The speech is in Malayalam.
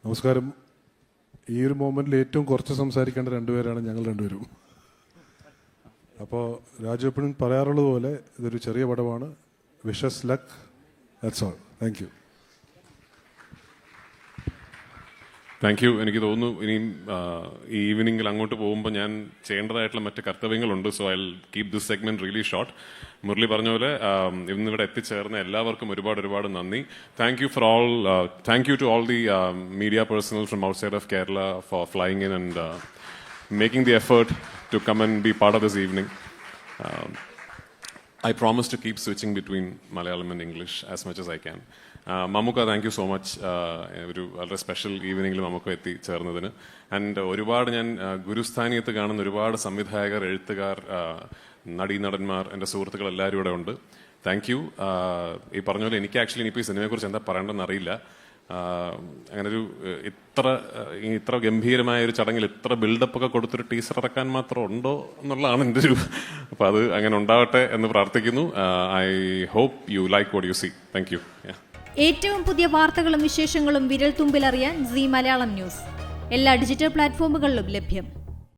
നമസ്കാരം. ഈ ഒരു മൊമെൻറ്റിൽ ഏറ്റവും കുറച്ച് സംസാരിക്കേണ്ട രണ്ടുപേരാണ് ഞങ്ങൾ രണ്ടുപേരും. അപ്പോൾ രാജു എപ്പോഴും പറയാറുള്ളത് പോലെ ഇതൊരു ചെറിയ പടമാണ്. Wishes luck, that's all. Thank U. Thank you. എനിക്ക് തോന്നുന്നു ഇനിയും ഈ ഈവനിങ്ങിൽ അങ്ങോട്ട് പോകുമ്പോൾ ഞാൻ ചെയ്യേണ്ടതായിട്ടുള്ള മറ്റ് കർത്തവ്യങ്ങളുണ്ട്. So I keep this segment really short. Murali പറഞ്ഞ പോലെ ഇന്നിവിടെ എത്തിച്ചേർന്ന എല്ലാവർക്കും ഒരുപാട് നന്ദി. Thank you for all. Thank you to all the media personnel from outside of Kerala for flying in and making the effort to come and be part of this evening. I promise to keep switching between Malayalam and English as much as I can. Mamuka, thank you so much. ഒരു വളരെ സ്പെഷ്യൽ ഈവനിങ്ങിൽ മമ്മൂക്ക എത്തിച്ചേർന്നതിന്. ആൻഡ് ഒരുപാട് ഞാൻ ഗുരുസ്ഥാനീയത്ത് കാണുന്ന ഒരുപാട് സംവിധായകർ, എഴുത്തുകാർ, നടീനടന്മാർ, എൻ്റെ സുഹൃത്തുക്കൾ എല്ലാവരും ഇവിടെ ഉണ്ട്. Thank you. ഈ പറഞ്ഞ പോലെ എനിക്ക് ആക്ച്വലി ഇനിയിപ്പോൾ ഈ സിനിമയെക്കുറിച്ച് എന്താ പറയേണ്ടതെന്ന് അറിയില്ല. അങ്ങനൊരു ഇത്ര ഗംഭീരമായ ഒരു ചടങ്ങിൽ ഇത്ര ബിൽഡപ്പ് ഒക്കെ കൊടുത്തൊരു ടീസർ ഇറക്കാൻ മാത്രം ഉണ്ടോ എന്നുള്ളതാണ് എൻ്റെ ഒരു. അപ്പോൾ അത് അങ്ങനെ ഉണ്ടാവട്ടെ എന്ന് പ്രാർത്ഥിക്കുന്നു. I hope you like what you see. Thank you. ഏറ്റവും പുതിയ വാർത്തകളും വിശേഷങ്ങളും വിരൽ തുമ്പിലറിയാൻ സീ മലയാളം ന്യൂസ് എല്ലാ ഡിജിറ്റൽ പ്ലാറ്റ്ഫോമുകളിലും ലഭ്യം.